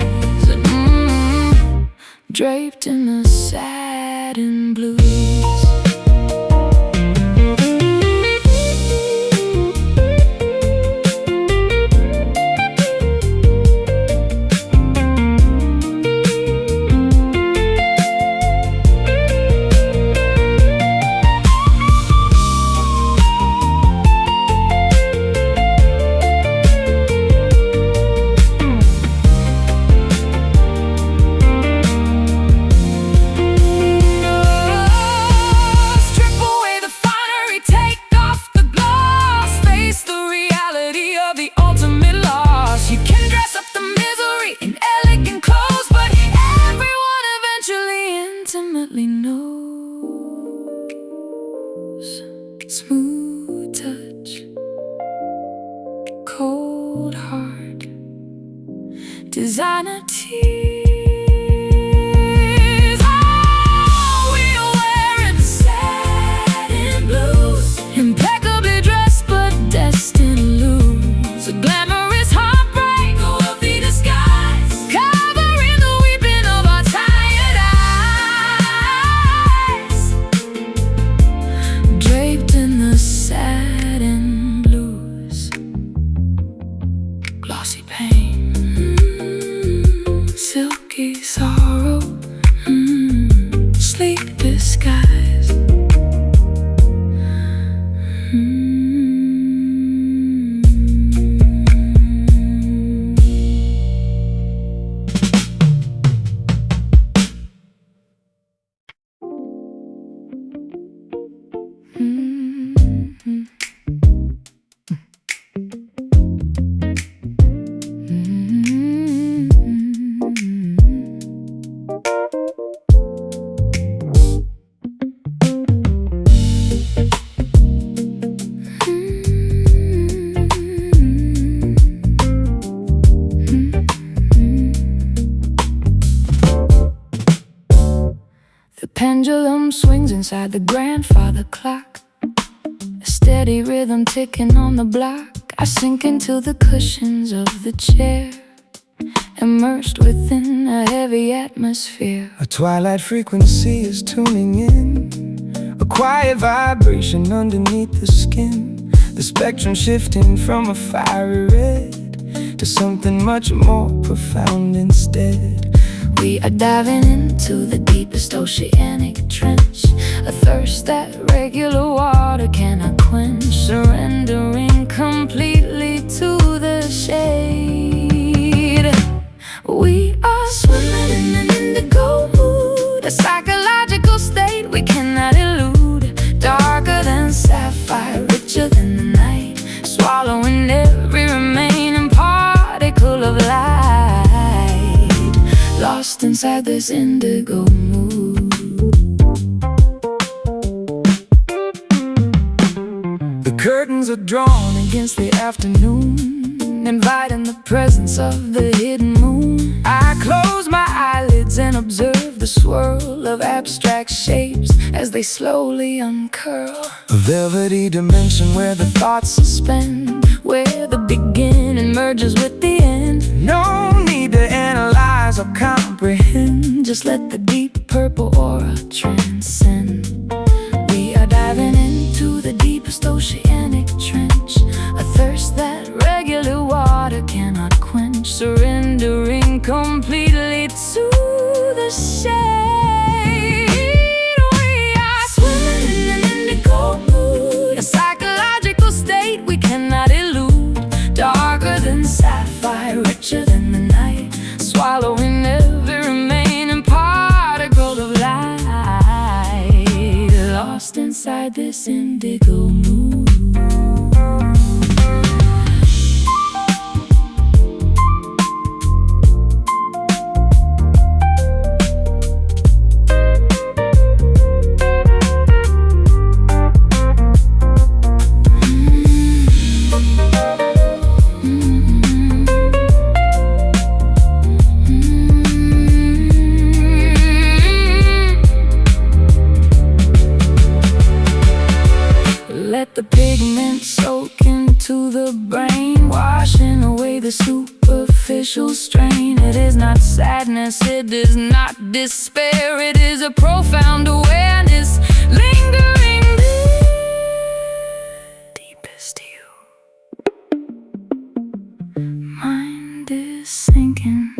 Draped in the satin blues. Smooth touch, cold heart, designer tears. Oh, we are wearing satin blues, impeccably dressed but destined to lose. A glamorous heartbreak, a wealthy disguise, covering the weeping of our tired eyes. Draped in the satin blues, glossy pain, silk Pendulum swings inside the grandfather clock, a steady rhythm ticking on the block. I sink into the cushions of the chair, immersed within a heavy atmosphere. A twilight frequency is tuning in, a quiet vibration underneath the skin. The spectrum shifting from a fiery red to something much more profound instead. We are diving into the deepest oceanic trench, a thirst that regular water cannot quench, surrendering completely to the shade. We are swimming in an indigo mood, a psychological state we cannot elude. Darker than sapphire, richer than the night, swallowing every remaining particle of light. Lost inside this indigo mood. The curtains are drawn against the afternoon, inviting the presence of the hidden moon. I close my eyelids and observe The swirl of abstract shapes as they slowly uncurl. a velvety dimension where the thoughts Suspend, where the beginning merges with the end. no need to analyze or comprehend. Just let the deep purple aura transcend. We are diving into the deepest oceanic trench, a thirst that regular water cannot quench, surrendering completely to the shade. We are swimming in an indigo mood, a psychological state we cannot elude. Darker than sapphire, richer than the night, swallowing every remaining particle of light. Lost inside this indigo mood. Let the pigment soak into the brain, washing away the superficial strain. It is not sadness, it is not despair, it is a profound awareness lingering deepest you. Mind is sinking,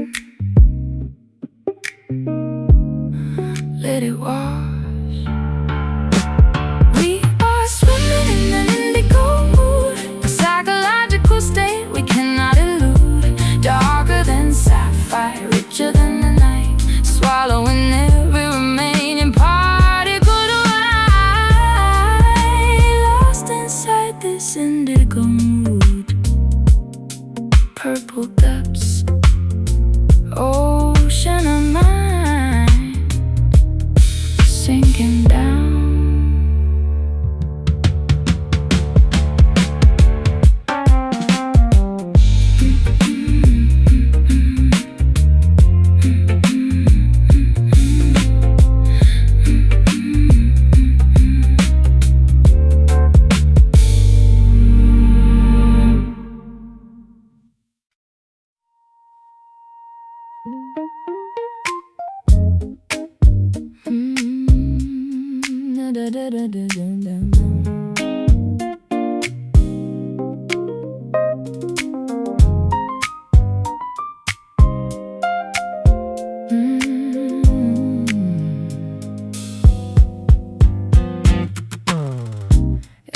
let it wash. Richer than the night, swallowing every remaining particle of light. Lost inside this indigo mood, purple depths, ocean of mind, sinking down.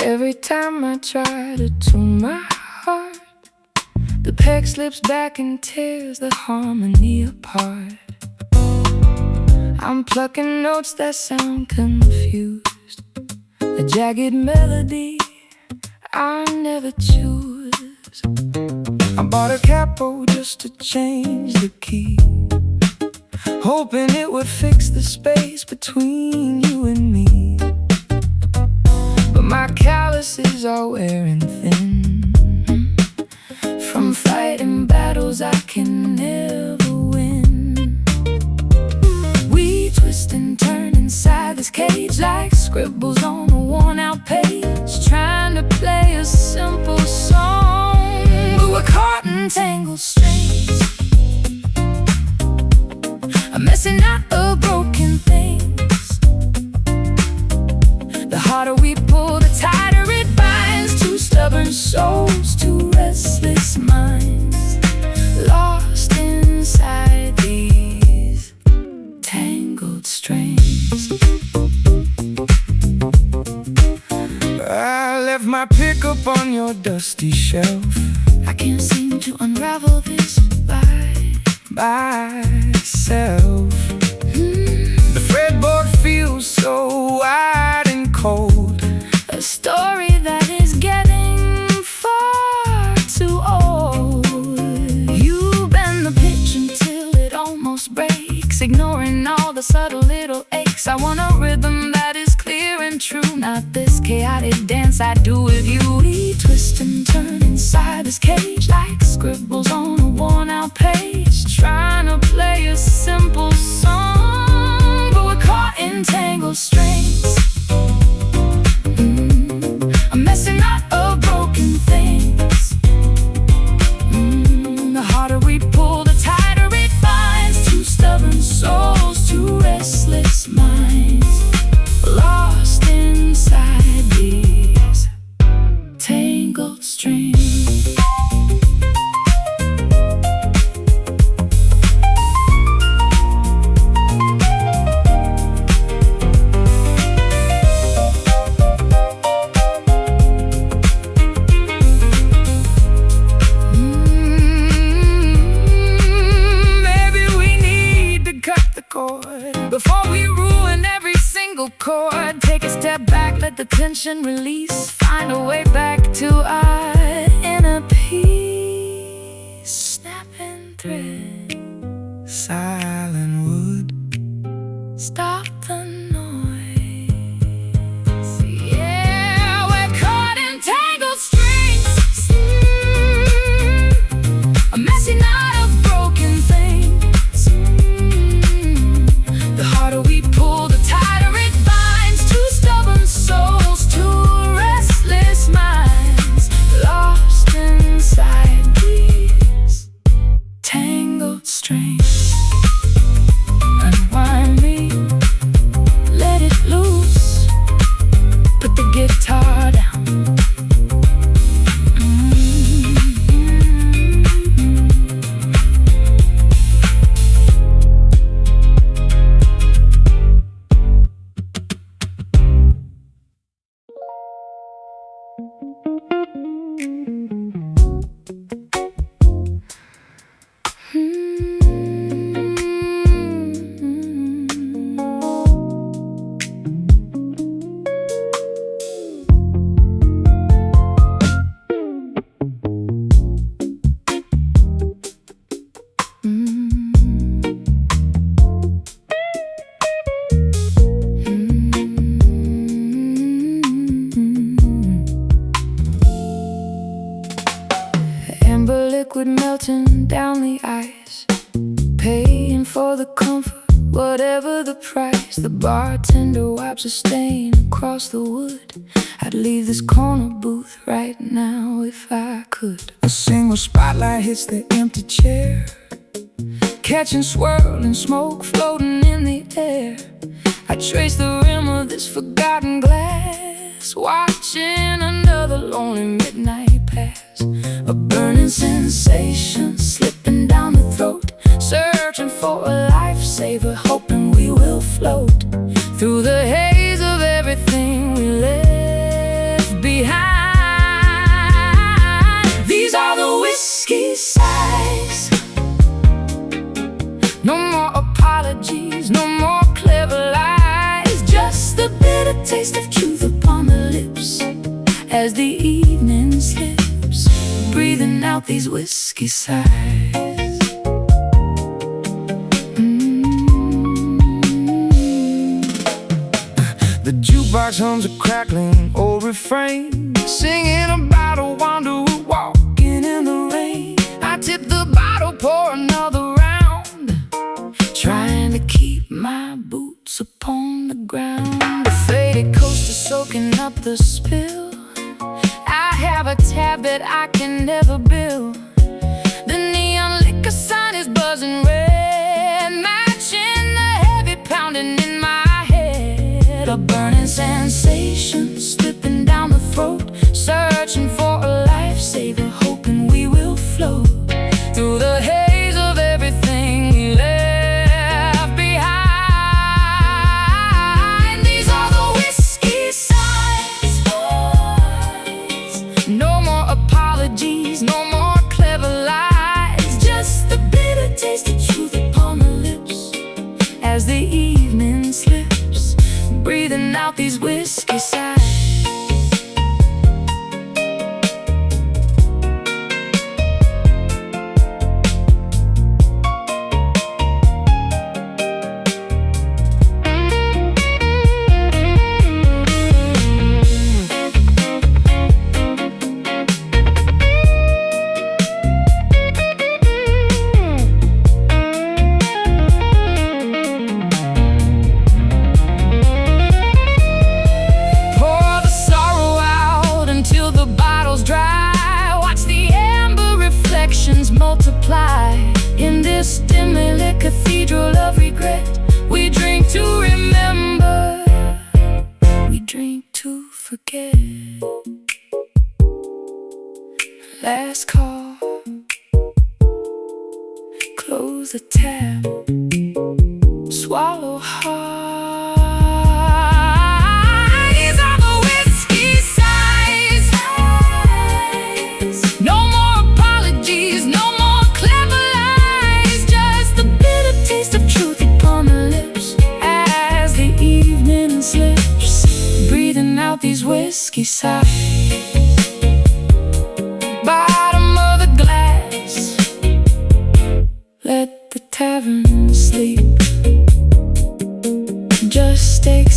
Every time I try to tune my heart, the peg slips back and tears the harmony apart. I'm plucking notes that sound confused, a jagged melody I never choose. I bought a capo just to change the key, hoping it would fix the space between you and me. But my calluses are wearing thin from fighting battles I can never win. We twist and turn inside this cage like scribbles on a worn-out page, trying to play a simple song, but we're caught in tangled strings. I'm messing out of broken things. The harder we pull, the tighter it binds. Two stubborn souls, two restless minds, lost inside these tangled strings. I left my pickup on your dusty shelf. I can't seem to unravel this by myself. The fretboard feels so wide and cold, a story that is getting far too old. You bend the pitch until it almost breaks, ignoring all the subtle little aches. I want a rhythm that is clear and true, not this chaotic dance I do with you. We twist and turn inside this cage like scribbles on a worn-out page, trying to play a simple song, but we're caught in tangled strings. I'm messing out of broken things. The harder we pull, the tighter it binds. Two stubborn souls, two restless minds, lost inside these tangled strings. Before we ruin every single chord, take a step back, let the tension release, find a way back to our inner peace. Snapping thread, silent wood, stop the noise. Yeah, we're caught in tangled strings. I'm messing out of broken things. The harder we pull, the tighter it binds. Two stubborn souls, two restless minds, lost inside these tangled strings. Unwind me, let it loose, put the guitar down. Liquid melting down the ice, paying for the comfort, whatever the price. The bartender wipes a stain across the wood. I'd leave this corner booth right now if I could. A single spotlight hits the empty chair, catching swirling smoke floating in the air. I trace the rim of this forgotten glass, watching another lonely midnight pass. A burning sensation slipping down the throat, searching for a lifesaver, hoping we will float through the haze of everything we left behind. These are the whiskey sighs. No more apologies, no more clever lies, just the bitter taste of truth upon the lips as the evening slips, breathing out these whiskey sighs. The jukebox hums a crackling old refrain, singing about a wanderer walking in the rain. I tip the bottle, pour another round, trying to keep my boots upon the ground. The faded coaster soaking up the spill. I have a tab that I can never bill. The neon liquor sign is buzzing red, matching the heavy pounding in my head. A burning sensation slipping down the throat, searching for a lifesaver, hoping we will float through the haze of everything we left behind. These are the whiskey signs. No more apologies, no more clever lies, just the bitter taste of truth upon the lips as the evening slips, breathing out these whiskey sighs. Multiply in this dimly lit cathedral of regret. We drink to remember, we drink to forget. Last call, close the tab, swallow hard. These are the whiskey sighs. No more apologies, no more clever lies, just the bitter taste of truth upon the lips as the evening slips, breathing out these whiskey sighs. Bottom of the glass, let the tavern sleep. Just take